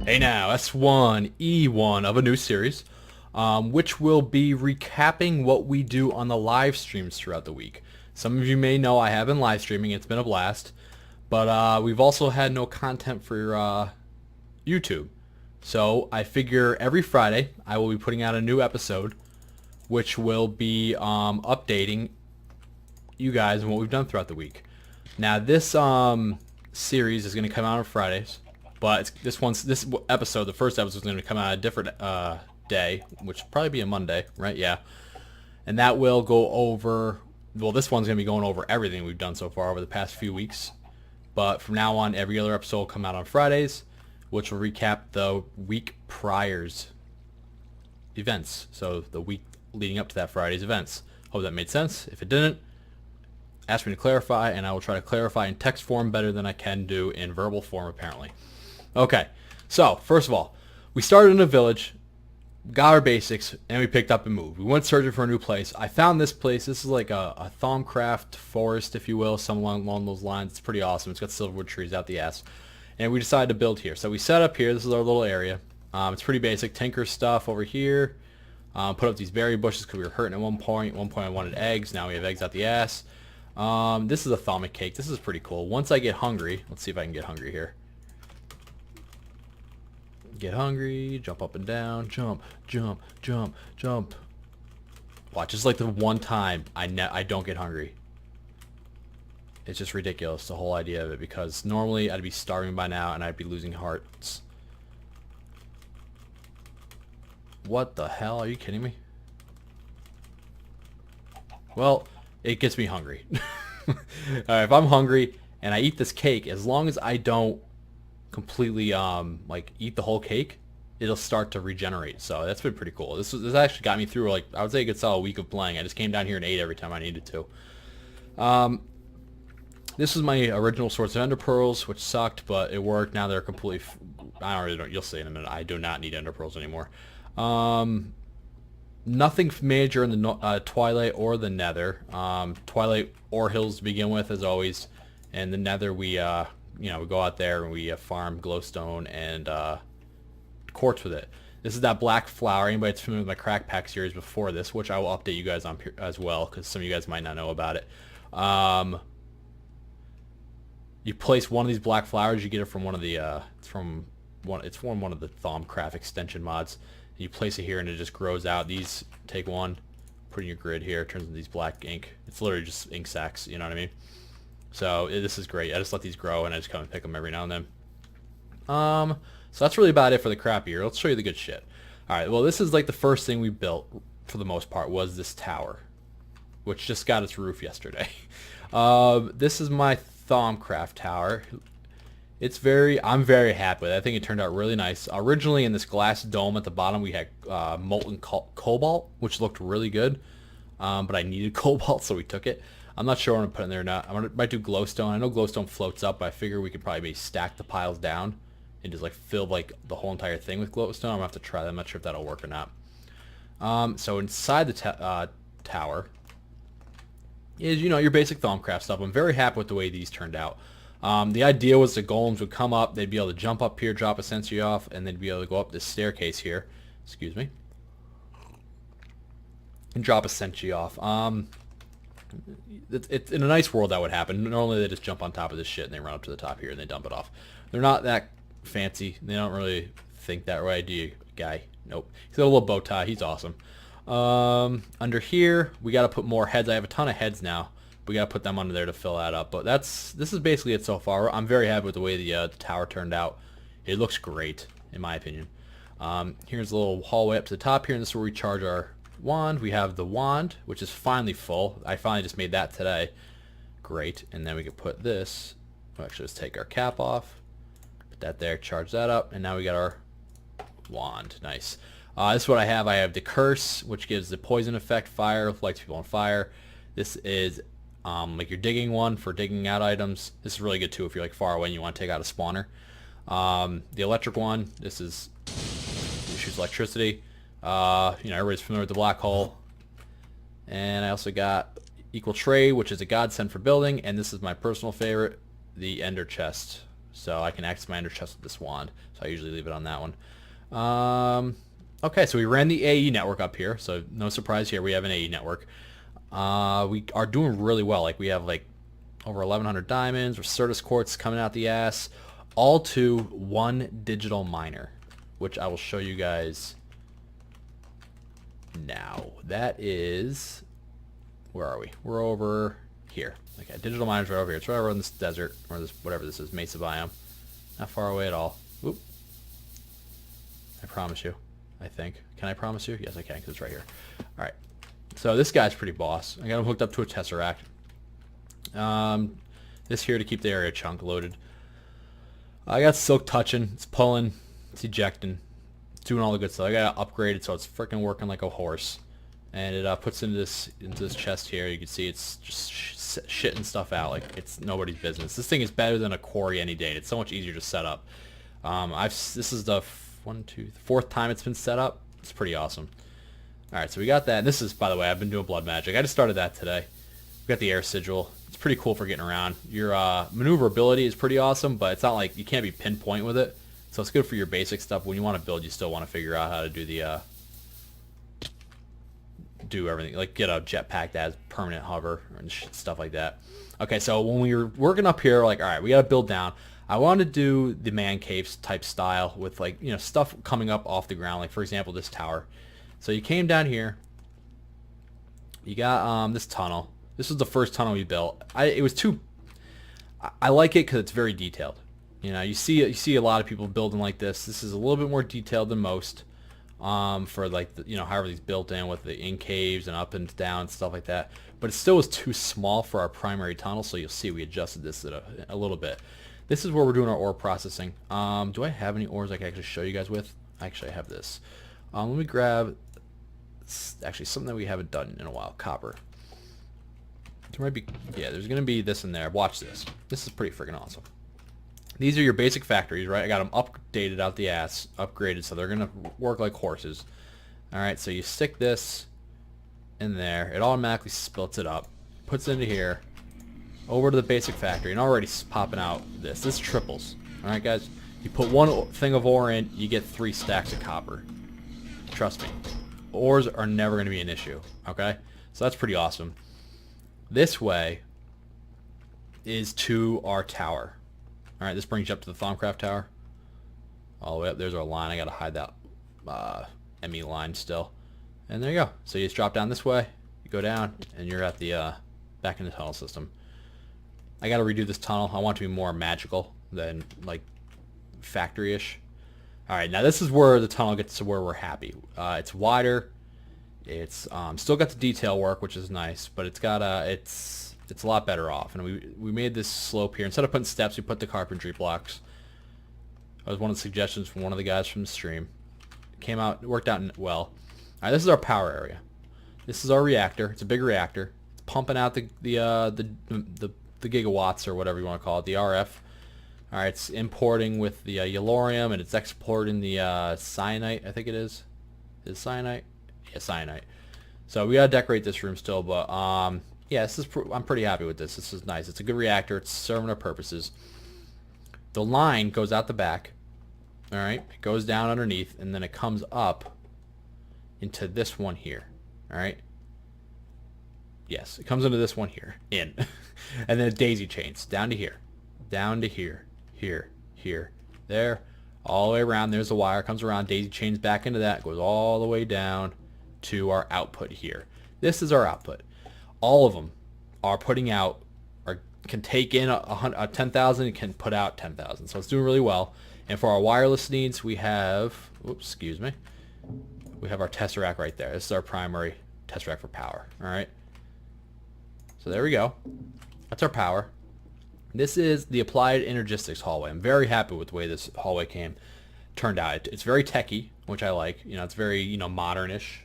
Hey now, S1E1 of a new series, which will be recapping what we do on the live streams throughout the week. Some of you may know I have been live streaming, it's been a blast, but we've also had no content for YouTube. So I figure every Friday I will be putting out a new episode, which will be updating you guys and what we've done throughout the week. Now this series is going to come out on Fridays, but this episode, the first episode, is going to come out a different day, which will probably be a Monday, right? Yeah, and that will go over. Well, this one's going to be going over everything we've done so far over the past few weeks. But from now on, every other episode will come out on Fridays, which will recap the week prior's events. So the week leading up to that Friday's events. Hope that made sense. If it didn't, ask me to clarify, and I will try to clarify in text form better than I can do in verbal form, apparently. Okay, so first of all, we started in a village, got our basics, and we picked up and moved. We went searching for a new place. I found this place. This is like a Thaumcraft forest, if you will, something along those lines. It's pretty awesome. It's got silverwood trees out the ass. And we decided to build here. So we set up here. This is our little area. It's pretty basic. Tinker stuff over here. Put up these berry bushes because we were hurting at one point. At one point I wanted eggs. Now we have eggs out the ass. This is a thaumic cake. This is pretty cool. Once I get hungry, let's see if I can get hungry here. Get hungry, jump up and down, jump, jump, jump, jump. Watch, it's like the one time I don't get hungry. It's just ridiculous, the whole idea of it, because normally I'd be starving by now and I'd be losing hearts. What the hell? Are you kidding me? Well, it gets me hungry. Alright, if I'm hungry and I eat this cake, as long as I don't completely like eat the whole cake, it'll start to regenerate. So that's been pretty cool. This actually got me through, like, I would say a good solid week of playing. I just came down here and ate every time I needed to. This is my original source of ender pearls, which sucked, but it worked. Now they're completely I don't really know. You'll see in a minute. I do not need ender pearls anymore. Nothing major in the Twilight or the Nether. Twilight ore hills to begin with, as always, and the Nether we we go out there and we farm glowstone and quartz with it. This is that black flower. Anybody that's familiar with my crack pack series before this, which I will update you guys on as well, because some of you guys might not know about it. You place one of these black flowers. You get it from one of the it's from one of the Thaumcraft extension mods. You place it here and it just grows out. These take one, put in your grid here, it turns into these black ink. It's literally just ink sacs, you know what I mean? So this is great. I just let these grow and I just come and pick them every now and then. So that's really about it for the crappier. Let's show you the good shit. Alright, well, this is like the first thing we built for the most part, was this tower, which just got its roof yesterday. This is my Thaumcraft tower. I'm very happy with it. I think it turned out really nice. Originally in this glass dome at the bottom we had molten cobalt, which looked really good, but I needed cobalt, so we took it. I'm not sure what I'm going to put in there or not. Might do glowstone. I know glowstone floats up, but I figure we could probably maybe stack the piles down and just like fill like the whole entire thing with glowstone. I'm going to have to try that. I'm not sure if that'll work or not. So inside the tower is, your basic Thaumcraft stuff. I'm very happy with the way these turned out. The idea was the golems would come up, they'd be able to jump up here, drop a sentry off, and they'd be able to go up this staircase here, excuse me, and drop a sentry off. It's in a nice world that would happen. Normally they just jump on top of this shit and they run up to the top here and they dump it off. They're not that fancy. They don't really think that way, do you, guy? Nope. He's got a little bow tie. He's awesome. Under here, we got to put more heads. I have a ton of heads now. We got to put them under there to fill that up. But this is basically it so far. I'm very happy with the way the tower turned out. It looks great, in my opinion. Here's a little hallway up to the top here, and this is where we charge our wand. We have the wand, which is finally full. I finally just made that today. Great. And then we can put this. We'll actually just take our cap off. Put that there, charge that up, and now we got our wand. Nice. This is what I have. I have the curse, which gives the poison effect, fire, lights people on fire. This is like your digging one for digging out items. This is really good too if you're like far away and you want to take out a spawner. The electric one, this is shoots electricity. Everybody's familiar with the black hole. And I also got equal trade, which is a godsend for building, and this is my personal favorite, the ender chest. So I can access my ender chest with this wand. So I usually leave it on that one. Okay, so we ran the AE network up here. So no surprise here, we have an AE network. We are doing really well. Like we have like over 1,100 diamonds, Certus quartz coming out the ass, all to one digital miner, which I will show you guys now. That is, where are we? We're over here. Okay, digital miner's right over here. It's right over in this desert, or this, whatever this is, mesa biome. Not far away at all. Whoop. I promise you, I think. Can I promise you? Yes, I can, because it's right here. Alright. So this guy's pretty boss. I got him hooked up to a Tesseract. This here to keep the area chunk loaded. I got Silk touching. It's pulling. It's ejecting. It's doing all the good stuff. I got to upgrade it so it's freaking working like a horse. And it puts into this chest here. You can see it's just shitting stuff out like it's nobody's business. This thing is better than a quarry any day. It's so much easier to set up. This is the fourth time it's been set up. It's pretty awesome. Alright, so we got that. And this is, by the way, I've been doing blood magic. I just started that today. We got the air sigil. It's pretty cool for getting around. Your maneuverability is pretty awesome, but it's not like you can't be pinpoint with it. So it's good for your basic stuff. When you want to build, you still want to figure out how to do the do everything, like get a jetpack that has permanent hover and stuff like that. Okay, so when we were working up here, like, all right, we got to build down. I wanted to do the man caves type style with, like, you know, stuff coming up off the ground, like for example this tower. So you came down here, you got this tunnel. This was the first tunnel we built. I like it because it's very detailed. You know, you see a lot of people building like this. This is a little bit more detailed than most. For like you know, however these built in with the in caves and up and down and stuff like that, but it still was too small for our primary tunnel. So you'll see we adjusted this a little bit. This is where we're doing our ore processing. Do I have any ores I can actually show you guys with? Actually, I have this. Let me grab actually something that we haven't done in a while. Copper. There might be, yeah, there's gonna be this in there. Watch this. This is pretty freaking awesome. These are your basic factories, right? I got them updated out the ass, upgraded, so they're going to work like horses. Alright, so you stick this in there. It automatically splits it up, puts it into here, over to the basic factory, and already popping out this. This triples. Alright, guys? You put one thing of ore in, you get 3 stacks of copper. Trust me. Ores are never going to be an issue, okay? So that's pretty awesome. This way is to our tower. Alright, this brings you up to the Thaumcraft Tower. All the way up, there's our line. I gotta hide that ME line still. And there you go. So you just drop down this way, you go down, and you're at the back in the tunnel system. I gotta redo this tunnel. I want it to be more magical than like factory-ish. Alright, now this is where the tunnel gets to where we're happy. It's wider. It's still got the detail work, which is nice, but it's got it's a lot better off. And we made this slope here. Instead of putting steps, we put the carpentry blocks. That was one of the suggestions from one of the guys from the stream. It worked out well. Alright, this is our power area. This is our reactor. It's a big reactor. It's pumping out the gigawatts or whatever you want to call it, the RF. Alright, it's importing with the yellorium, and it's exporting the cyanite, I think it is. Is it cyanite? Yeah, cyanite. So we gotta decorate this room still, but yeah, I'm pretty happy with this. This is nice. It's a good reactor. It's serving our purposes. The line goes out the back. Alright, it goes down underneath, and then it comes up into this one here. Alright? Yes, it comes into this one here. In. And then it daisy chains. Down to here. Down to here. Here. Here. There. All the way around. There's the wire. Comes around. Daisy chains back into that. Goes all the way down to our output here. This is our output. All of them are putting out, or can take in a 10,000 and can put out 10,000. So it's doing really well. And for our wireless needs, we have, oops, excuse me, we have our Tesseract right there. This is our primary Tesseract for power. All right. So there we go. That's our power. This is the Applied Energistics hallway. I'm very happy with the way this hallway turned out. It's very techy, which I like. You know, it's very, you know, modernish.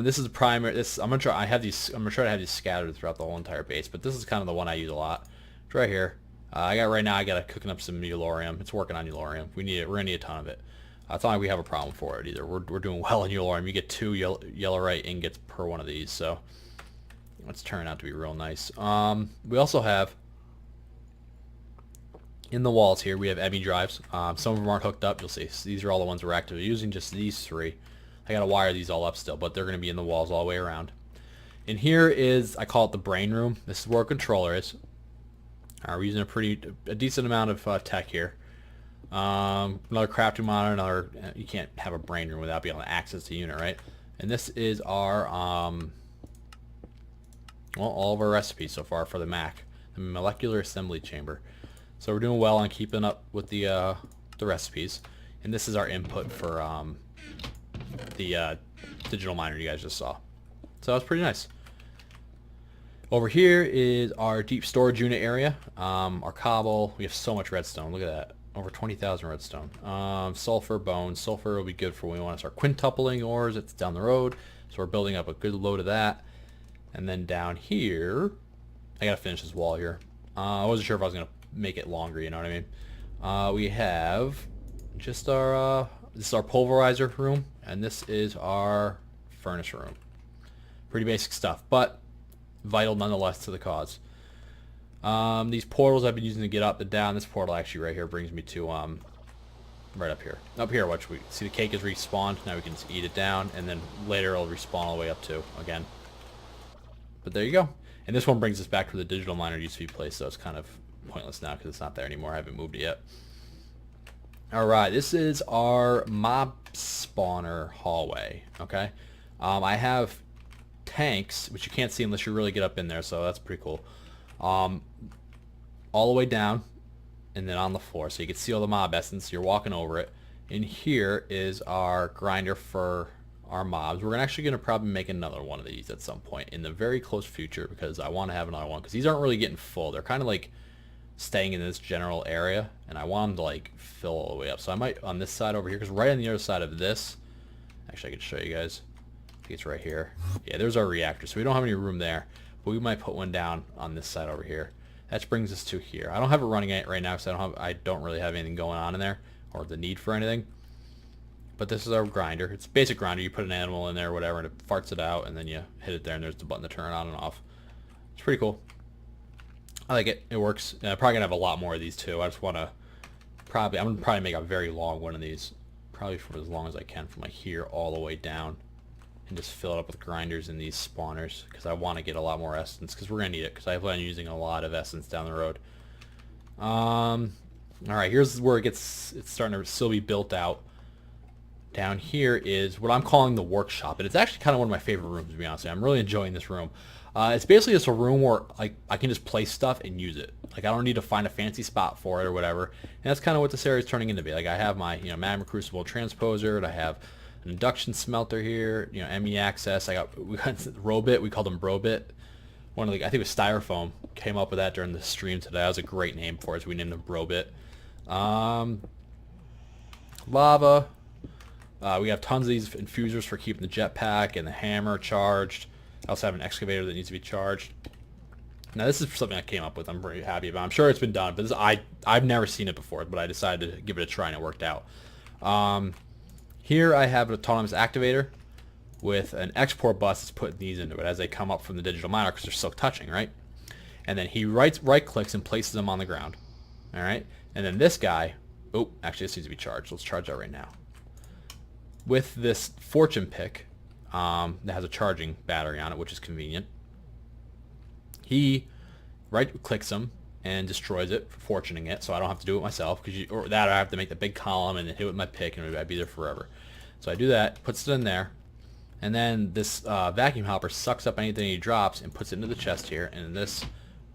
This is the primary. I'm gonna try to have these scattered throughout the whole entire base, but this is kind of the one I use a lot. It's right here. I got cooking up some yellorium. It's working on yellorium. We need it. We're gonna need a ton of it. It's not like we have a problem for it either. We're doing well in yellorium. You get 2 yellorite ingots per one of these, so it's turning out to be real nice. We also have In the walls here, we have EMI drives. Some of them aren't hooked up. You'll see. So these are all the ones we're actively using, just these three. I got to wire these all up still, but they're going to be in the walls all the way around. And here is, I call it the brain room. This is where a controller is. We're using a decent amount of tech here. Another crafting monitor, you can't have a brain room without being able to access the unit, right? And this is our, well, all of our recipes so far for the Mac, the molecular assembly chamber. So we're doing well on keeping up with the recipes. And this is our input for the digital miner you guys just saw. So that's pretty nice. Over here is our deep storage unit area. Our cobble, we have so much redstone. Look at that. Over 20,000 redstone. Sulfur, bones. Sulfur will be good for when we want to start quintupling ores. It's down the road. So we're building up a good load of that. And then down here, I got to finish this wall here. I wasn't sure if I was going to make it longer, you know what I mean? We have just our, this is our pulverizer room. And this is our furnace room. Pretty basic stuff, but vital nonetheless to the cause. These portals I've been using to get up and down. This portal actually right here brings me to right up here. Up here, watch, we see the cake is respawned. Now we can just eat it down, and then later it'll respawn all the way up to again. But there you go. And this one brings us back to where the digital miner used to be placed, so it's kind of pointless now because it's not there anymore. I haven't moved it yet. Alright, this is our mob spawner hallway. Okay, I have tanks, which you can't see unless you really get up in there, so that's pretty cool. All the way down and then on the floor, so you can see all the mob essence. You're walking over it. And here is our grinder for our mobs. We're actually going to probably make another one of these at some point in the very close future, because I want to have another one, because these aren't really getting full. They're kind of like staying in this general area, and I want them to like fill all the way up. So I might on this side over here, because right on the other side of this, actually I could show you guys. I think it's right here. Yeah, there's our reactor, so we don't have any room there, but we might put one down on this side over here. That brings us to here. I don't have it running right now because I don't really have anything going on in there, or the need for anything. But this is our grinder. It's a basic grinder. You put an animal in there or whatever, and it farts it out, and then you hit it there, and there's the button to turn it on and off. It's pretty cool. I like it. It works. And I'm probably gonna have a lot more of these too. I just want to I'm gonna probably make a very long one of these, probably for as long as I can, from like here all the way down, and just fill it up with grinders and these spawners, because I want to get a lot more essence, because we're gonna need it, because I plan on using a lot of essence down the road. All right, here's where it's starting to still be built out. Down here is what I'm calling the workshop, and it's actually kind of one of my favorite rooms, to be honest. I'm really enjoying this room. It's basically just a room where I can just place stuff and use it. Like, I don't need to find a fancy spot for it or whatever. And that's kind of what this area is turning into be. Like, I have my magma crucible transposer, and I have an induction smelter here. ME access. We got Robit. We called him Brobit. I think it was Styrofoam came up with that during the stream today. That was a great name for it, so we named him Brobit. Lava. We have tons of these infusers for keeping the jetpack and the hammer charged. I also have an excavator that needs to be charged. Now this is something I came up with. I'm pretty happy about. I'm sure it's been done, but I've never seen it before. But I decided to give it a try, and it worked out. Here I have an autonomous activator with an export bus that's putting these into it as they come up from the digital miner, because they're still touching, right? And then he right clicks and places them on the ground. All right, and then this guy. Oh, actually, this needs to be charged. Let's charge that right now. With this fortune pick that has a charging battery on it, which is convenient. He right clicks them and destroys it, fortuning it, so I don't have to do it myself, or I have to make the big column and then hit it with my pick, and I'd be there forever. So I do that, puts it in there, and then this vacuum hopper sucks up anything he drops and puts it into the chest here, and this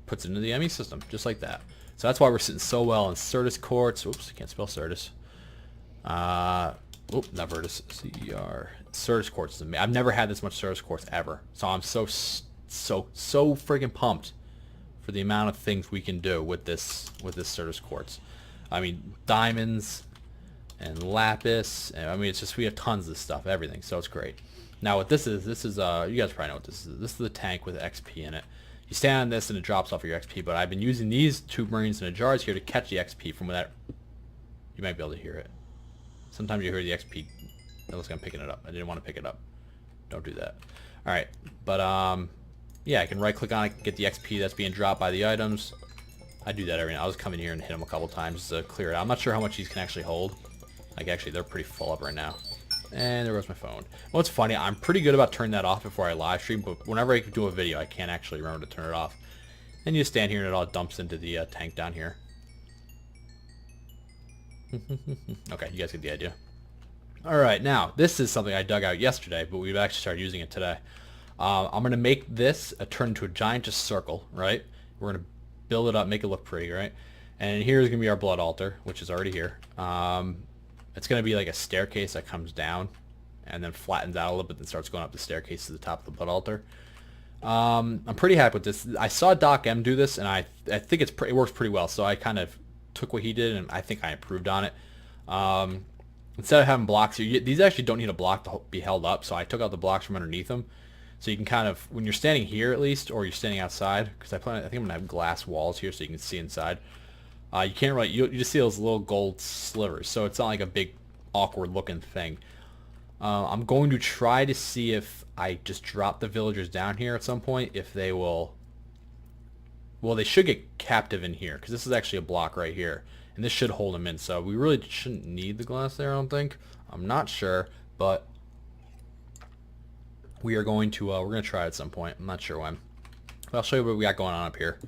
puts it into the ME system, just like that. So that's why we're sitting so well in Certus quartz. Oops, I can't spell Certus. Oh, not Virtus. CER. Certus quartz. I've never had this much Certus quartz ever. So I'm so freaking pumped for the amount of things we can do with this Certus quartz. I mean, diamonds and lapis. And, I mean, it's just, we have tons of stuff, everything. So it's great. Now what this is you guys probably know what this is. This is the tank with XP in it. You stand on this and it drops off your XP. But I've been using these two marines in the jars here to catch the XP from that. You might be able to hear it. Sometimes you hear the XP. That looks like I'm picking it up. I didn't want to pick it up. Don't do that. All right, but yeah, I can right-click on it, get the XP that's being dropped by the items, I do that every night. I'll just come in here and hit them a couple times to clear it out. I'm not sure how much these can actually hold. Like, actually, they're pretty full up right now. And there goes my phone. Well, it's funny. I'm pretty good about turning that off before I live stream, but whenever I do a video, I can't actually remember to turn it off. And you just stand here and it all dumps into the tank down here. Okay, you guys get the idea. Alright, now, this is something I dug out yesterday, but we've actually started using it today. I'm going to make this turn into a giant just circle, right? We're going to build it up, make it look pretty, right? And here's going to be our blood altar, which is already here. It's going to be like a staircase that comes down and then flattens out a little bit and starts going up the staircase to the top of the blood altar. I'm pretty happy with this. I saw Doc M do this, and I think it works pretty well. So I kind of took what he did, and I think I improved on it. Instead of having blocks here, these actually don't need a block to be held up. So I took out the blocks from underneath them. So you can kind of, when you're standing here at least, or you're standing outside, because I think I'm gonna have glass walls here so you can see inside. You can't really, you just see those little gold slivers, so it's not like a big awkward looking thing. I'm going to try to see if I just drop the villagers down here at some point, if they will, well, they should get captive in here, because this is actually a block right here, and this should hold them in, so we really shouldn't need the glass there, I don't think. I'm not sure, but we are going to, we're going to try it at some point. I'm not sure when. But I'll show you what we got going on up here.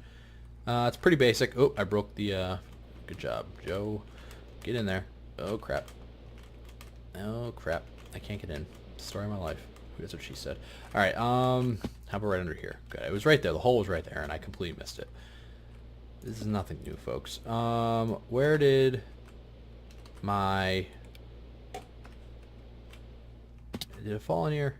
It's pretty basic. Oh, I broke the, good job, Joe. Get in there. Oh, crap. Oh, crap. I can't get in. Story of my life. That's what she said. Alright, how about right under here? Good. It was right there. The hole was right there, and I completely missed it. This is nothing new, folks. Where did my... Did it fall in here?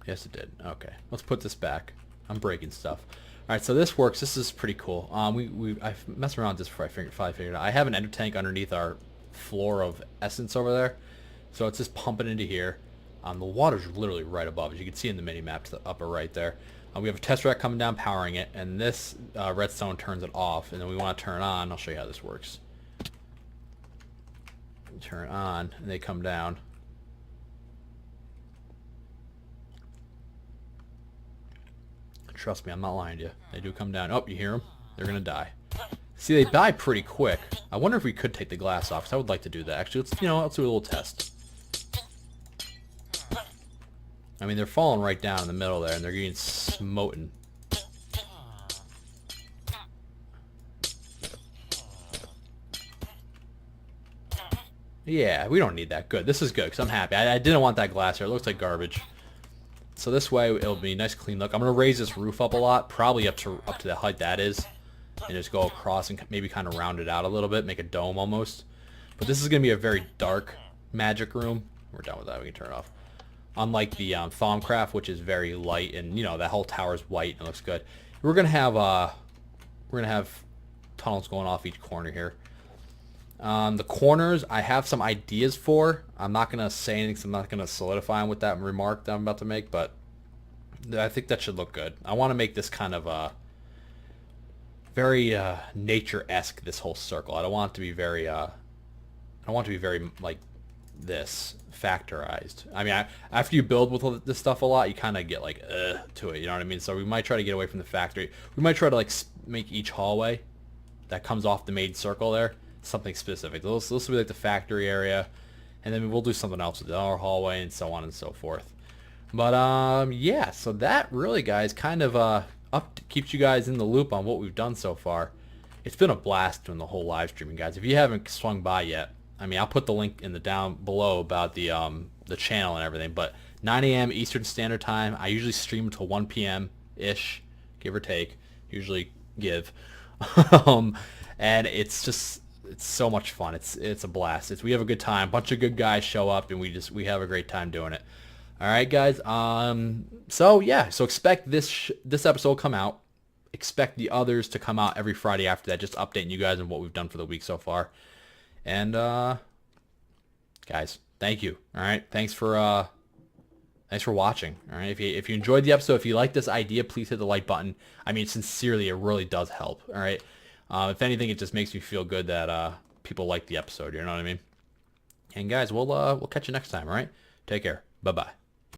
Yes, it did. Okay. Let's put this back. I'm breaking stuff. Alright, so this works. This is pretty cool. I've messed around with this before I finally figured it out. I have an ender tank underneath our floor of essence over there. So it's just pumping into here. The water's literally right above, as you can see in the mini-map to the upper right there. We have a tesseract coming down powering it, and this redstone turns it off, and then we want to turn it on. I'll show you how this works. Turn it on, and they come down. Trust me, I'm not lying to you. They do come down. Oh, you hear them? They're going to die. See, they die pretty quick. I wonder if we could take the glass off, because I would like to do that. Actually, let's do a little test. I mean, they're falling right down in the middle there, and they're getting smoten. Yeah, we don't need that. Good. This is good, because I'm happy. I didn't want that glass here. It looks like garbage. So this way, it'll be a nice clean look. I'm going to raise this roof up a lot, probably up to the height that is, and just go across and maybe kind of round it out a little bit, make a dome almost. But this is going to be a very dark magic room. We're done with that. We can turn it off. Unlike the Thaumcraft, which is very light, and that whole tower is white and it looks good. We're gonna have tunnels going off each corner here. The corners, I have some ideas for. I'm not gonna say anything, so I'm not gonna solidify them with that remark that I'm about to make, but I think that should look good. I want to make this kind of very nature-esque. This whole circle. I don't want it to be very. I don't want it to be very like this factorized. I mean, after you build with this stuff a lot, you kind of get like to it, you know what I mean? So we might try to get away from the factory. We might try to like make each hallway that comes off the main circle there something specific. This will be like the factory area, and then we'll do something else with our hallway and so on and so forth. But yeah, so that really, guys, kind of keeps you guys in the loop on what we've done so far. It's been a blast doing the whole live streaming, guys. If you haven't swung by yet, I mean, I'll put the link in the down below about the channel and everything. But 9 a.m. Eastern Standard Time. I usually stream until 1 p.m. ish, give or take. Usually give, and it's so much fun. It's a blast. We have a good time. A bunch of good guys show up, and we have a great time doing it. All right, guys. So yeah. So expect this episode will come out. Expect the others to come out every Friday after that. Just updating you guys on what we've done for the week so far. And guys, thank you. All right, thanks for watching. All right, if you enjoyed the episode, if you like this idea, please hit the like button. I mean, sincerely, it really does help. All right, if anything, it just makes me feel good that people like the episode. You know what I mean? And guys, we'll catch you next time. All right, take care. Bye bye.